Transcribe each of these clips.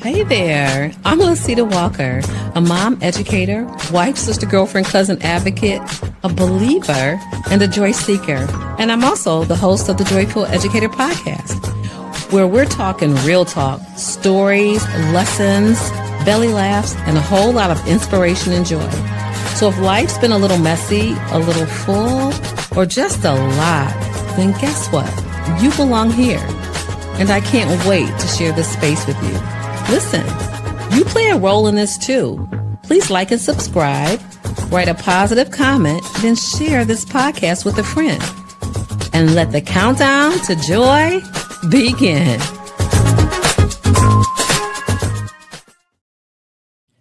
Hey there, I'm Lacetia Walker, a mom, educator, wife, sister, girlfriend, cousin, advocate, a believer, and a joy seeker. And I'm also the host of the Joy-Filled Educator Podcast, where we're talking real talk, stories, lessons, belly laughs, and a whole lot of inspiration and joy. So if life's been a little messy, a little full, or just a lot, then guess what? You belong here. And I can't wait to share this space with you. Listen, you play a role in this too. Please like and subscribe, write a positive comment, then share this podcast with a friend. And let the countdown to joy begin.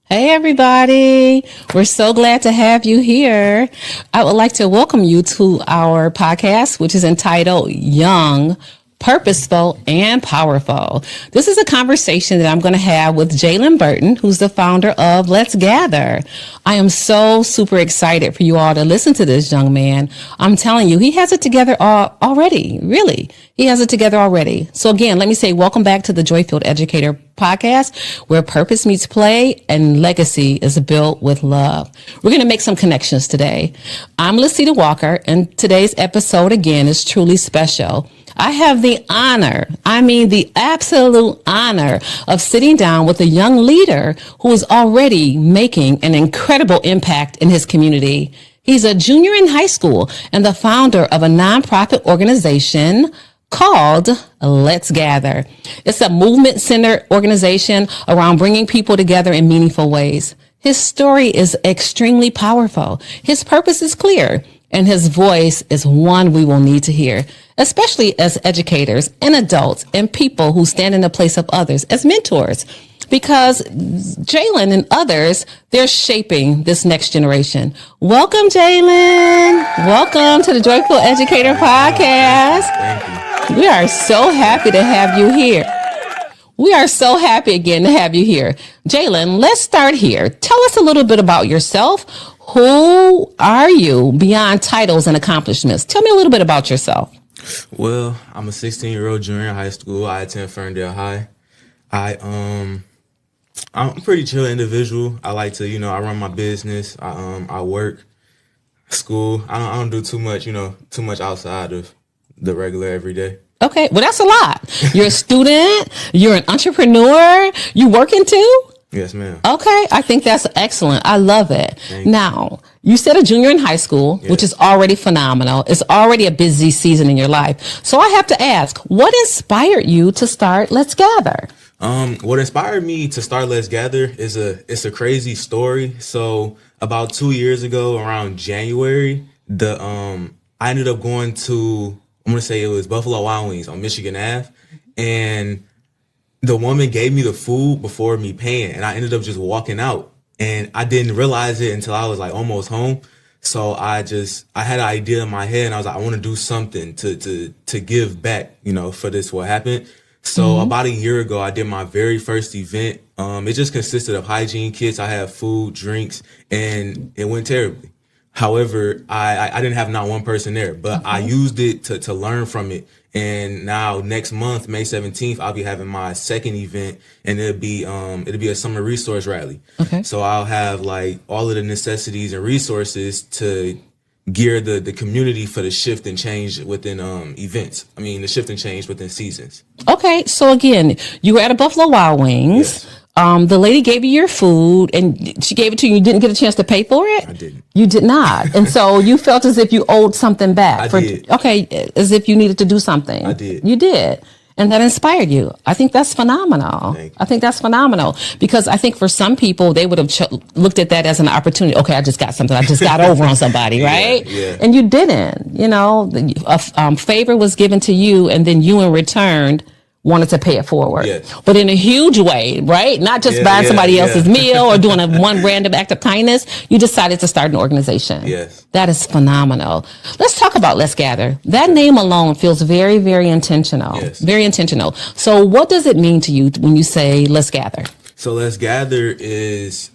Hey everybody, we're so glad to have you here. I would like to welcome you to our podcast, which is entitled Young, Purposeful and Powerful. This is a conversation that I'm going to have with Jaylen Burton, who's the founder of Let's Gather. I am so super excited for you all to listen to this young man. I'm telling you, he has it together already. Really, he has it together already. So again, let me say welcome back to the Joy-Filled Educator Podcast, where purpose meets play and legacy is built with love. We're going to make some connections today. I'm Lacetia Walker, and today's episode again is truly special. I have the honor, the absolute honor of sitting down with a young leader who is already making an incredible impact in his community. He's a junior in high school and the founder of a nonprofit organization called Let's Gather. It's a movement-centered organization around bringing people together in meaningful ways. His story is extremely powerful. His purpose is clear, and his voice is one we will need to hear, especially as educators and adults and people who stand in the place of others as mentors. Because Jaylen and others, they're shaping this next generation. Welcome, Jaylen. Welcome to the Joy-Filled Educator Podcast. Thank you. We are so happy to have you here. We are so happy again to have you here. Jaylen, let's start here. Tell us a little bit about yourself. Who are you beyond titles and accomplishments? Tell me a little bit about yourself. Well, I'm a 16-year-old junior in high school. I attend Ferndale High. I'm a pretty chill individual. I like to, I run my business. I work, school. I don't do too much outside of the regular everyday. Okay, well, that's a lot. You're a student. You're an entrepreneur. You working too? Yes, ma'am. Okay, I think that's excellent. I love it. Now, you said a junior in high school, yes, which is already phenomenal. It's already a busy season in your life. So I have to ask, what inspired you to start Let's Gather? What inspired me to start Let's Gather is it's a crazy story. So about 2 years ago, around January, I ended up going to, I'm going to say it was Buffalo Wild Wings on Michigan Ave, and the woman gave me the food before me paying, and I ended up just walking out, and I didn't realize it until I was like almost home. So I had an idea in my head, and I was like, I want to do something to give back, for this, what happened. So about a year ago, I did my very first event. It just consisted of hygiene kits. I had food, drinks, and it went terribly. However, I didn't have not one person there, but I used it to learn from it. And now next month, May 17th, I'll be having my second event, and it'll be a summer resource rally. Okay. So I'll have like all of the necessities and resources to gear the community for the shift and change within events. The shift and change within seasons. Okay. So again, you were at a Buffalo Wild Wings. Yes. The lady gave you your food and she gave it to you. You didn't get a chance to pay for it? I didn't. You did not. And so you felt as if you owed something back. I did. Okay. As if you needed to do something. I did. You did. And that inspired you. I think that's phenomenal. I think that's phenomenal because I think for some people, they would have looked at that as an opportunity. Okay, I just got something. I just got over on somebody, right? Yeah. And you didn't. A favor was given to you and then you in return wanted to pay it forward, yes, but in a huge way, right? Not just buying somebody else's meal or doing one random act of kindness. You decided to start an organization. Yes. That is phenomenal. Let's talk about Let's Gather. That name alone feels very, very intentional. Yes. Very intentional. So what does it mean to you when you say Let's Gather? So Let's Gather is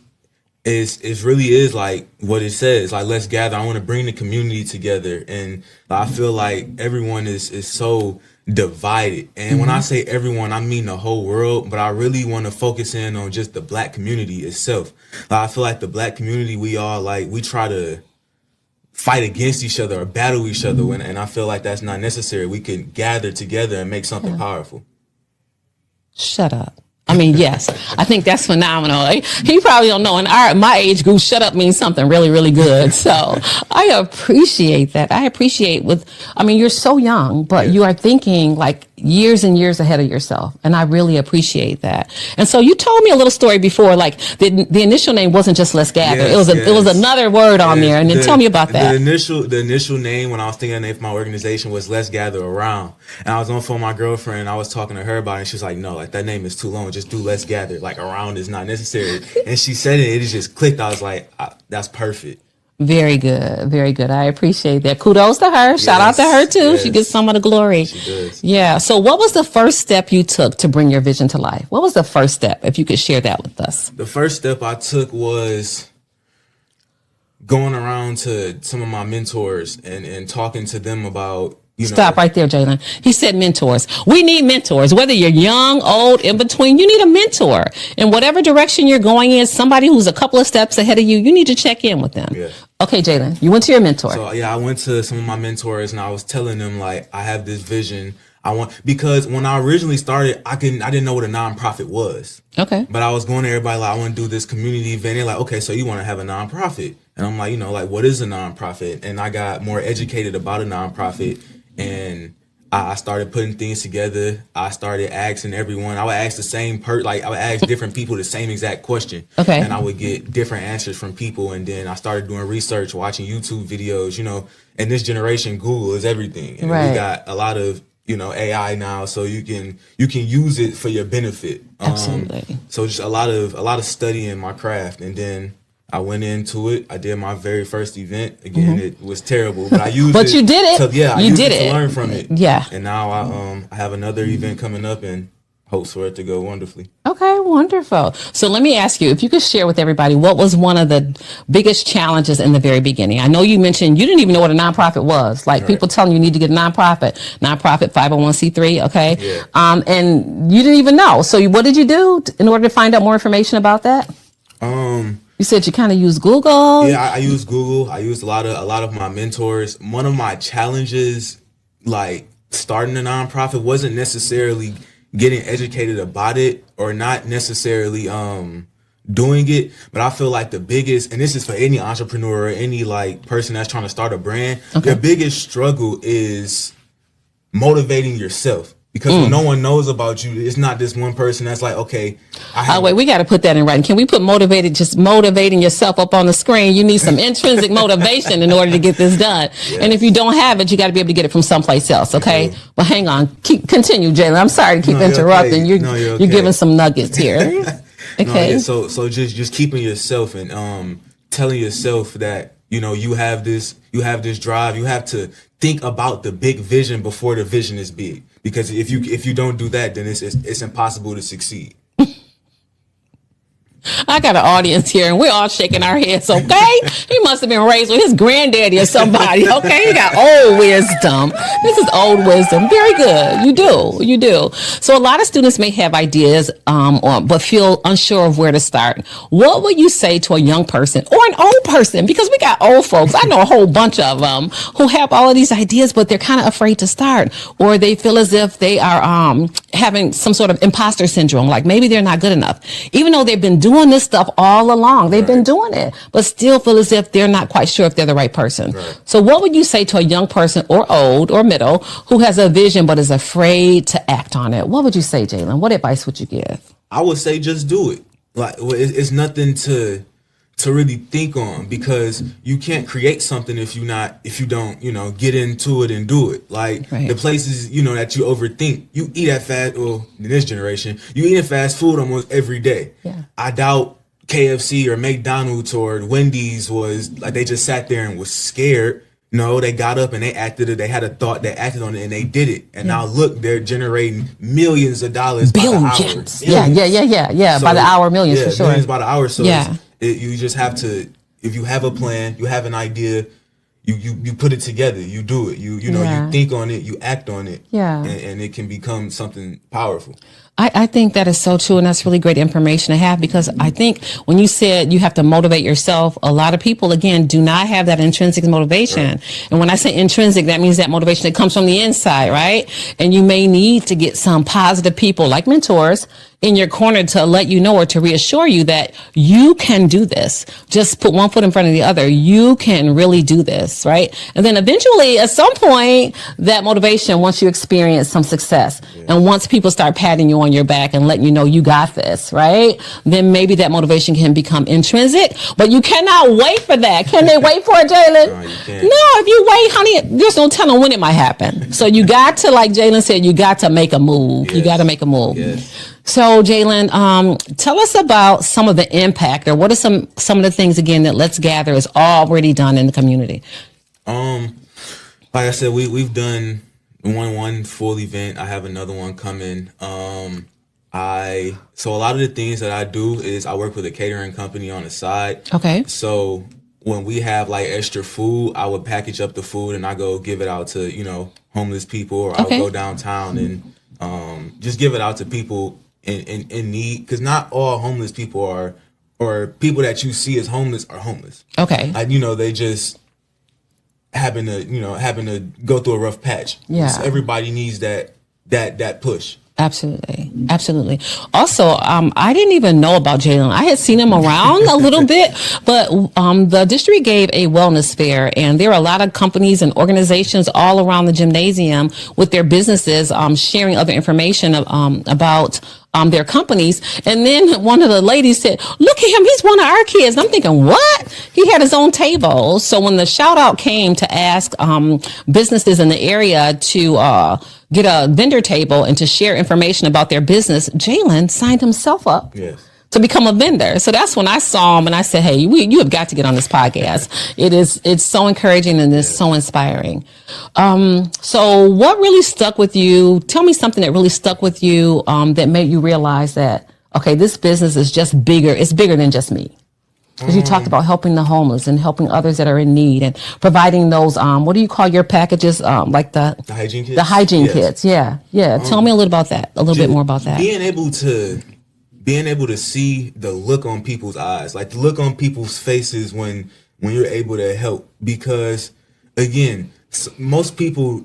it really is like what it says. Like, let's gather. I want to bring the community together, and I feel like everyone is so divided. And when I say everyone, I mean the whole world. But I really want to focus in on just the Black community itself. I feel like the Black community, we try to fight against each other or battle each other, and I feel like that's not necessary. We can gather together and make something powerful. Shut up. I mean, yes, I think that's phenomenal. He probably don't know. In my age group, shut up means something really, really good. So I appreciate that. You're so young, but you are thinking like years and years ahead of yourself. And I really appreciate that. And so you told me a little story before, like the initial name wasn't just Let's Gather. Yes, it was another word on there. And then tell me about that. The initial name when I was thinking of the name for my organization was Let's Gather Around. And I was on the phone with my girlfriend, and I was talking to her about it, and she was like, no, like that name is too long. Just do Let's Gather. Like, around is not necessary. And she said it just clicked. I was like, that's perfect. Very good. Very good. I appreciate that. Kudos to her. Shout out to her too. Yes. She gets some of the glory. She does. Yeah. So what was the first step you took to bring your vision to life? What was the first step? If you could share that with us. The first step I took was going around to some of my mentors and talking to them about, Stop right there, Jaylen. He said mentors. We need mentors. Whether you're young, old, in between, you need a mentor. In whatever direction you're going in, somebody who's a couple of steps ahead of you, you need to check in with them. Yeah. Okay, Jaylen, you went to your mentor. So, I went to some of my mentors, and I was telling them, like, I have this vision. Because when I originally started, I didn't know what a nonprofit was. Okay. But I was going to everybody like, I want to do this community event. They're like, okay, so you want to have a nonprofit. And I'm like, what is a nonprofit? And I got more educated about a nonprofit. And I started putting things together. I started asking everyone. I would ask the same I would ask different people the same exact question. Okay. And I would get different answers from people. And then I started doing research, watching YouTube videos. In this generation, Google is everything. And right. We got a lot of AI now, so you can use it for your benefit. Absolutely. So just a lot of studying my craft, and then I went into it. I did my very first event. Again, It was terrible, but I used but it. You did it. I used it to learn from it. Yeah. And now I have another event coming up, and hopes for it to go wonderfully. Okay, wonderful. So let me ask you, if you could share with everybody, what was one of the biggest challenges in the very beginning? I know you mentioned you didn't even know what a nonprofit was. Like, right. People telling you need to get a nonprofit 501c3, okay? Yeah. And you didn't even know. So what did you do in order to find out more information about that? You said you kind of used Google. Yeah, I used Google. I used a lot of my mentors. One of my challenges, like starting a nonprofit, wasn't necessarily getting educated about it or not necessarily doing it, but I feel like the biggest, and this is for any entrepreneur or any like person that's trying to start a brand, the biggest struggle is motivating yourself. Because when no one knows about you, it's not this one person that's like, okay. Wait, we got to put that in writing. Can we put just motivating yourself up on the screen? You need some intrinsic motivation in order to get this done. Yes. And if you don't have it, you got to be able to get it from someplace else, okay? Yeah. But hang on. Continue, Jaylen. I'm sorry to keep interrupting. Okay. You're giving some nuggets here. Okay. So just keeping yourself and telling yourself that, you have this drive. You have to think about the big vision before the vision is big. Because if you don't do that, then it's impossible to succeed. I got an audience here, and we're all shaking our heads, okay? He must have been raised with his granddaddy or somebody, okay? He got old wisdom. This is old wisdom. Very good. You do. So a lot of students may have ideas, but feel unsure of where to start. What would you say to a young person or an old person? Because we got old folks. I know a whole bunch of them who have all of these ideas, but they're kind of afraid to start, or they feel as if they are having some sort of imposter syndrome, like maybe they're not good enough, even though they've been doing this stuff all along. They've been doing it, but still feel as if they're not quite sure if they're the right person. Right. So what would you say to a young person or old or middle who has a vision but is afraid to act on it? What would you say, Jaylen? What advice would you give? I would say just do it. Like, it's nothing to really think on, because you can't create something if you don't get into it and do it. Like, the places that you overthink, you eat at in this generation, you eat at fast food almost every day. Yeah. I doubt KFC or McDonald's or Wendy's was like, they just sat there and was scared. No, they got up and they acted it. They had a thought, they acted on it, and they did it. And now look, they're generating millions of dollars. Billions. By the hour. Yeah. So, by the hour, millions for sure. Millions by the hour. So You just have to, if you have a plan, you have an idea, you put it together, you do it, you think on it, you act on it, and it can become something powerful. I think that is so true, and that's really great information to have, because I think when you said you have to motivate yourself, a lot of people, again, do not have that intrinsic motivation. Right. And when I say intrinsic, that means that motivation that comes from the inside, right? And you may need to get some positive people like mentors in your corner to let you know or to reassure you that you can do this. Just put one foot in front of the other. You can really do this, right? And then eventually, at some point, that motivation, once you experience some success, and once people start patting you on your back and letting you know you got this, right? Then maybe that motivation can become intrinsic, but you cannot wait for that. Can they wait for it, Jaylen? No, you can't. No, if you wait, honey, there's no telling when it might happen. So you got to, like Jaylen said, you got to make a move. Yes. You got to make a move. Yes. So, Jaylen, tell us about some of the impact, or what are some of the things, again, that Let's Gather has already done in the community? Like I said, we've done one full event. I have another one coming. So a lot of the things that I do is I work with a catering company on the side. Okay. So when we have like extra food, I would package up the food and I go give it out to, homeless people, or I would go downtown and just give it out to people in need, because not all homeless people are, or people that you see as homeless are homeless. Okay. Like, they just happen to go through a rough patch. Yeah. So everybody needs that push. Absolutely. Absolutely. Also, I didn't even know about Jaylen. I had seen him around a little bit, but the district gave a wellness fair, and there are a lot of companies and organizations all around the gymnasium with their businesses sharing other information about their companies. And then one of the ladies said, "Look at him, he's one of our kids." And I'm thinking, what? He had his own table. So when the shout out came to ask businesses in the area to get a vendor table and to share information about their business, Jaylen signed himself up. Yes. To become a vendor. So that's when I saw him and I said, "Hey, you have got to get on this podcast." It's so encouraging and it's so inspiring. So what really stuck with you? Tell me something that really stuck with you that made you realize that, okay, this business is just bigger. It's bigger than just me. Because you talked about helping the homeless and helping others that are in need and providing those, what do you call your packages? Like the hygiene kits? The hygiene kits. Yeah. Yeah. Tell me a little bit more about that. Being able to see the look on people's eyes, like the look on people's faces when you're able to help, because again, most people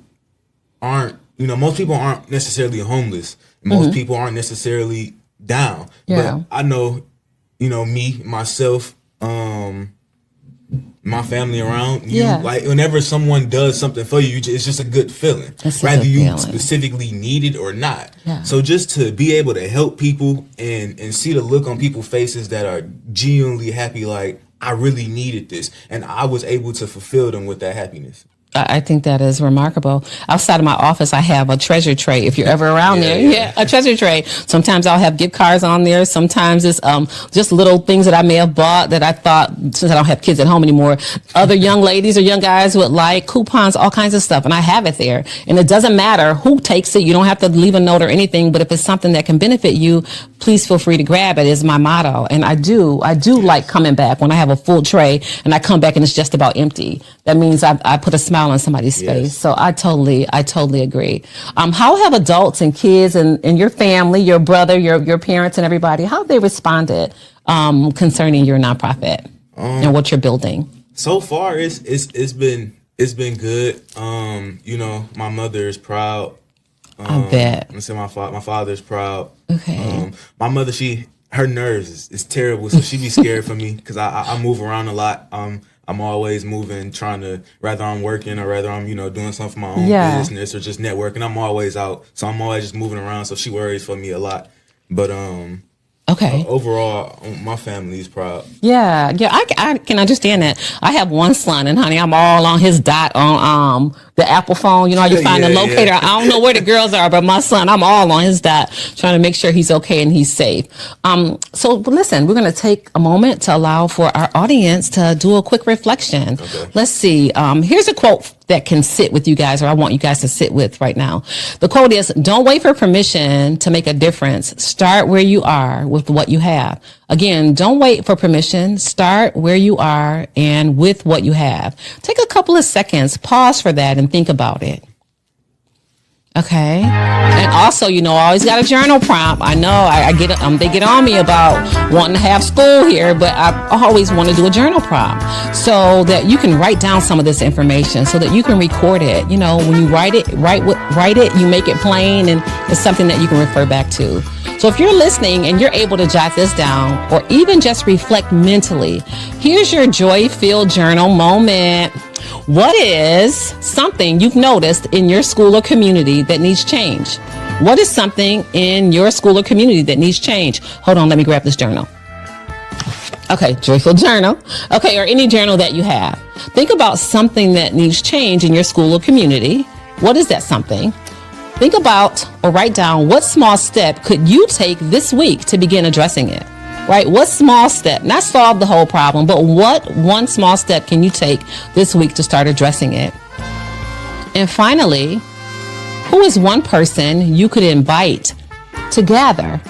aren't necessarily homeless. Most people aren't necessarily down. Yeah. But I know, me, myself, my family around you, like whenever someone does something for you, it's just a good feeling, whether you specifically need it or not. Yeah. So just to be able to help people and see the look on people's faces that are genuinely happy, like, I really needed this, and I was able to fulfill them with that happiness. I think that is remarkable. Outside of my office, I have a treasure tray. If you're ever around there, a treasure tray. Sometimes I'll have gift cards on there. Sometimes it's just little things that I may have bought that I thought, since I don't have kids at home anymore, other young ladies or young guys would like, coupons, all kinds of stuff. And I have it there. And it doesn't matter who takes it. You don't have to leave a note or anything. But if it's something that can benefit you, please feel free to grab it, is my motto. And I do like coming back when I have a full tray and I come back and it's just about empty. That means I put a smile on somebody's face. So I totally agree. How have adults and kids and your family, your brother, your parents and everybody, how have they responded concerning your nonprofit and what you're building? So far it's been good. My mother is proud. I bet. I say my father's proud. Okay. My mother, her nerves is terrible, so she be scared for me because I move around a lot. I'm always moving, trying to, rather I'm working or rather I'm, doing something for my own business or just networking. I'm always out. So I'm always just moving around. So she worries for me a lot. But overall, my family is proud. Yeah, I can understand that. I have one son, and honey, I'm all on his dot on the Apple phone. You find the locator. Yeah. I don't know where the girls are, but my son, I'm all on his dot, trying to make sure he's okay and he's safe. So listen, we're going to take a moment to allow for our audience to do a quick reflection. Okay. Let's see. Here's a quote that can sit with you guys, or I want you guys to sit with right now. The quote is, "Don't wait for permission to make a difference. Start where you are with what you have. Again, don't wait for permission. Start where you are and with what you have. Take a couple of seconds, pause for that and think about it. Okay. And also, I always got a journal prompt. I know they get on me about wanting to have school here, but I always want to do a journal prompt so that you can write down some of this information so that you can record it. When you write it, you make it plain and it's something that you can refer back to. So if you're listening and you're able to jot this down or even just reflect mentally, here's your joy-filled journal moment. What is something you've noticed in your school or community that needs change? What is something in your school or community that needs change? Hold on, let me grab this journal. Okay, joyful journal. Okay, or any journal that you have. Think about something that needs change in your school or community. What is that something? Think about or write down what small step could you take this week to begin addressing it? Right? What small step, not solve the whole problem, but what one small step can you take this week to start addressing it? And finally, who is one person you could invite to gather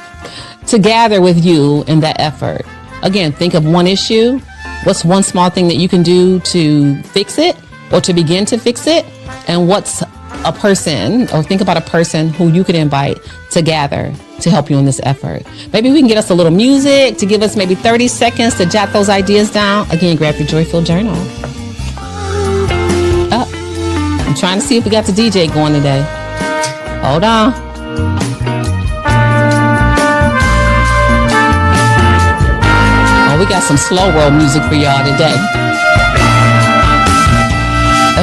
with you in that effort? Again, think of one issue. What's one small thing that you can do to fix it or to begin to fix it? And what's a person, or think about a person who you could invite to gather to help you in this effort. Maybe we can get us a little music to give us maybe 30 seconds to jot those ideas down. Again, grab your joyful journal. I'm trying to see if we got the DJ going today. Hold on. Oh, we got some slow roll music for y'all today.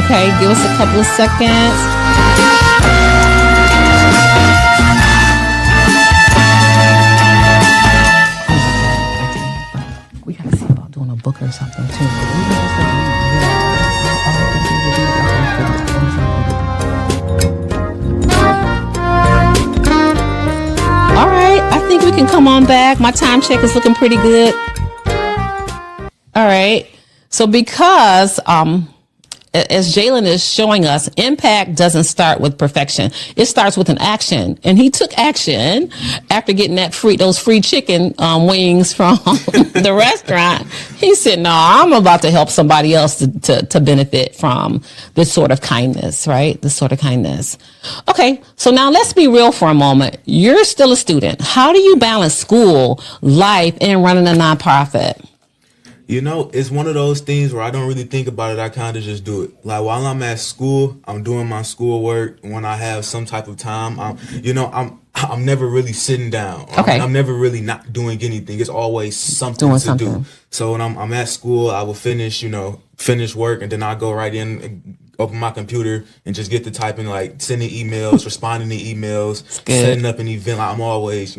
Okay, give us a couple of seconds. We got to see about doing a book or something too. All right, I think we can come on back. My time check is looking pretty good. All right, so because as Jaylen is showing us, impact doesn't start with perfection. It starts with an action. And he took action after getting those free chicken wings from the restaurant. He said, no, I'm about to help somebody else to benefit from this sort of kindness, right? This sort of kindness. Okay, so now let's be real for a moment. You're still a student. How do you balance school, life, and running a nonprofit? It's one of those things where I don't really think about it. I kind of just do it. Like while I'm at school, I'm doing my schoolwork. When I have some type of time, I'm never really sitting down. Okay. I'm never really not doing anything. It's always something to do. So when I'm at school, I will finish work, and then I go right in and open my computer and just get to typing, like sending emails, responding to emails, setting up an event. Like, I'm always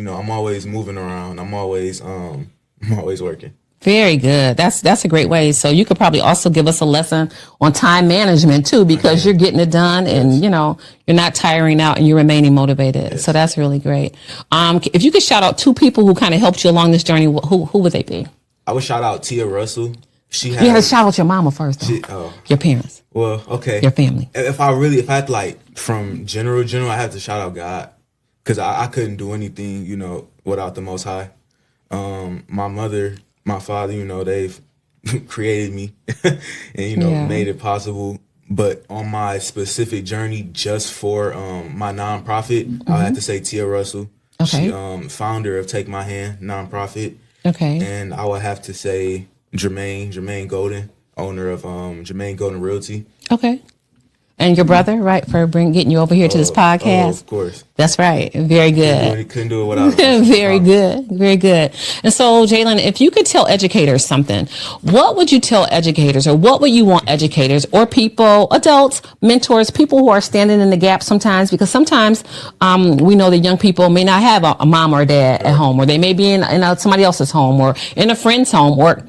moving around. I'm always working. Very good. That's a great way. So you could probably also give us a lesson on time management too, because you're getting it done and, you're not tiring out and you're remaining motivated. Yes. So that's really great. If you could shout out two people who kind of helped you along this journey, who would they be? I would shout out Tia Russell. You had to shout out your mama first, though. Your parents. Well, okay. Your family. If I had to, like, from general, I have to shout out God, because I couldn't do anything, without the Most High. My mother, my father, they've created me and, made it possible. But on my specific journey, just for my nonprofit, I have to say Tia Russell. Okay. She founder of Take My Hand nonprofit. Okay. And I would have to say Jermaine Golden, owner of Jermaine Golden Realty. Okay. And your brother, right, for getting you over here to this podcast? Oh, of course. That's right. Very good. Couldn't do it without him. Very good. Very good. And so, Jaylen, if you could tell educators something, what would you tell educators, or what would you want educators or people, adults, mentors, people who are standing in the gap sometimes? Because sometimes we know that young people may not have a mom or a dad at home, or they may be in somebody else's home, or in a friend's home, or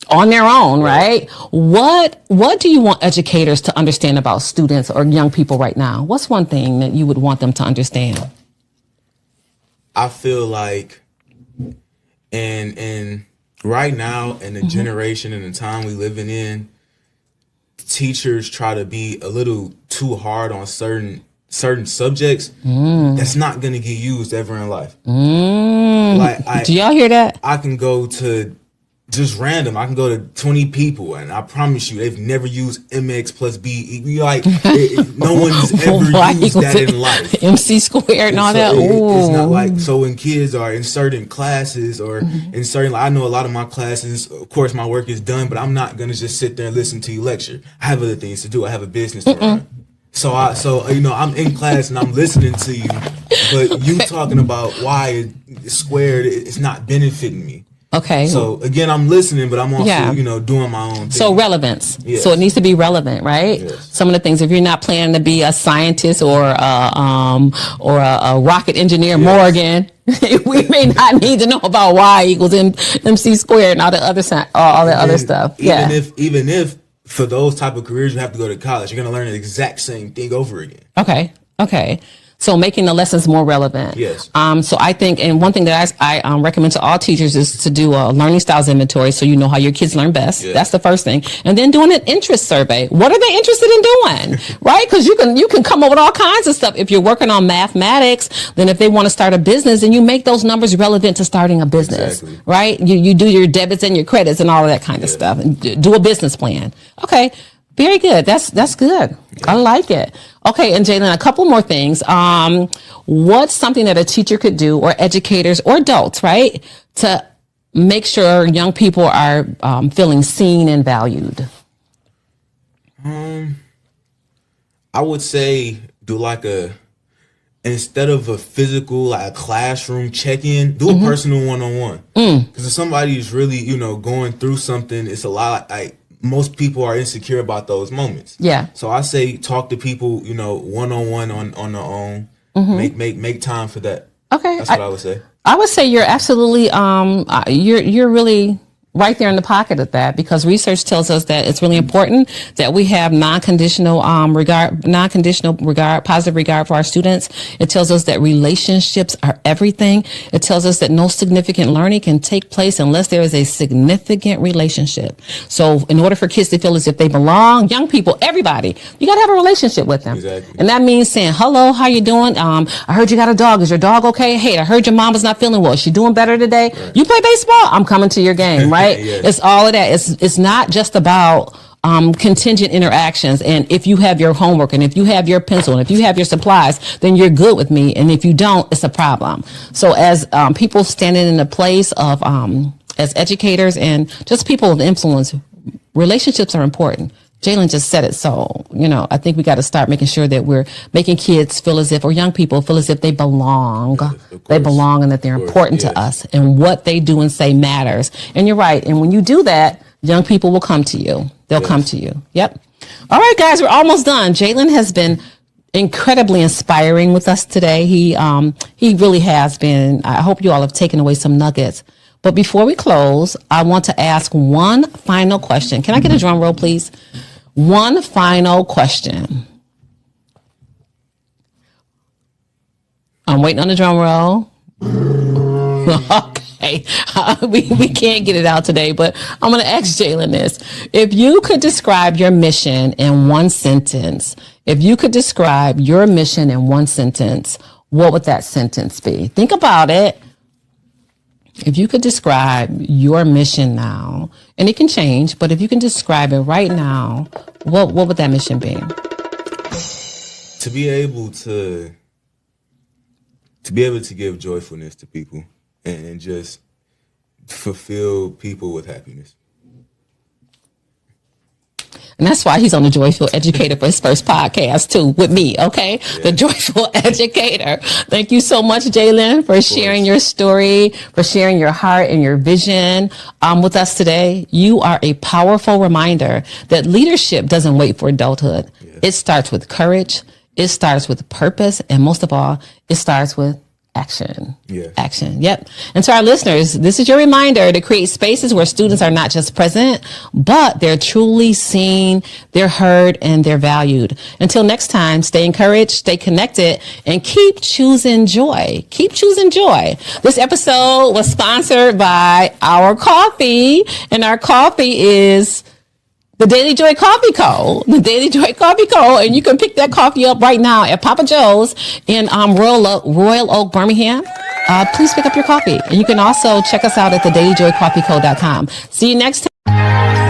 on their own, right? What do you want educators to understand about students or young people right now? What's one thing that you would want them to understand? I feel like and right now in the generation and the time we living in, teachers try to be a little too hard on certain certain subjects, that's not going to get used ever in life. Like, do y'all hear that? I can go to just random. I can go to 20 people, and I promise you, they've never used MX plus B. Like, no one's ever used that in life. MC squared and all that. It's not like, so when kids are in certain classes or in certain, like, I know a lot of my classes, of course, my work is done, but I'm not going to just sit there and listen to you lecture. I have other things to do. I have a business to run. So I'm in class and I'm listening to you, but you talking about why it's squared, it's not benefiting me. Okay. So again, I'm listening, but I'm also, doing my own thing. So relevance. Yes. So it needs to be relevant, right? Yes. Some of the things, if you're not planning to be a scientist or a rocket engineer, Morgan, we may not need to know about Y equals MC squared and all the other other stuff. Even if for those type of careers you have to go to college, you're going to learn the exact same thing over again. Okay. So making the lessons more relevant. Yes. So I think, and one thing that I recommend to all teachers is to do a learning styles inventory so you know how your kids learn best. Yes. That's the first thing. And then doing an interest survey. What are they interested in doing? Right? Because you can come up with all kinds of stuff. If you're working on mathematics, then if they want to start a business, then you make those numbers relevant to starting a business. Exactly. Right? You do your debits and your credits and all of that kind of stuff. And do a business plan. Okay. Very good. That's good. Yeah. I like it. Okay, and Jaylan, a couple more things. What's something that a teacher could do, or educators or adults, right, to make sure young people are feeling seen and valued? I would say do instead of a physical, like a classroom check-in, do a personal one-on-one. Because if somebody is really, going through something, it's a lot like, most people are insecure about those moments. Yeah. So I say talk to people, one-on-one on their own. Make time for that. Okay. That's what I would say. I would say you're absolutely you're really right there in the pocket of that, because research tells us that it's really important that we have positive regard for our students. It tells us that relationships are everything. It tells us that no significant learning can take place unless there is a significant relationship. So in order for kids to feel as if they belong, young people, everybody, you got to have a relationship with them. Exactly. And that means saying, hello, how you doing? I heard you got a dog. Is your dog okay? Hey, I heard your mom was not feeling well. Is she doing better today? Right. You play baseball? I'm coming to your game, right? Yes. It's all of that. It's not just about contingent interactions. And if you have your homework, and if you have your pencil, and if you have your supplies, then you're good with me. And if you don't, it's a problem. So as people standing in the place of as educators and just people of influence, relationships are important. Jaylan just said it. So, I think we got to start making sure that we're making kids feel as if, or young people feel as if they belong. They belong, and that they're important to us, and what they do and say matters. And you're right. And when you do that, young people will come to you. They'll come to you. Yep. All right, guys, we're almost done. Jaylan has been incredibly inspiring with us today. He really has been. I hope you all have taken away some nuggets. But before we close, I want to ask one final question. Can I get a drum roll, please? One final question. I'm waiting on the drum roll. Okay. We can't get it out today, but I'm going to ask Jaylan this. If you could describe your mission in one sentence, what would that sentence be? Think about it. If you could describe your mission now, and it can change, but if you can describe it right now, what would that mission be? To be able to give joyfulness to people and just fulfill people with happiness. And that's why he's on the Joy-Filled Educator for his first podcast too, with me, okay? Yeah. The Joy-Filled Educator. Thank you so much, Jaylan, for sharing your story, for sharing your heart and your vision with us today. You are a powerful reminder that leadership doesn't wait for adulthood. Yeah. It starts with courage, it starts with purpose, and most of all, it starts with action. Yeah. Action. Yep. And to our listeners, this is your reminder to create spaces where students are not just present, but they're truly seen, they're heard, and they're valued. Until next time, stay encouraged, stay connected, and keep choosing joy. Keep choosing joy. This episode was sponsored by our coffee, and our coffee is The Daily Joy Coffee Co. The Daily Joy Coffee Co. And you can pick that coffee up right now at Papa Joe's in Royal Oak, Birmingham. Please pick up your coffee. And you can also check us out at thedailyjoycoffeeco.com. See you next time.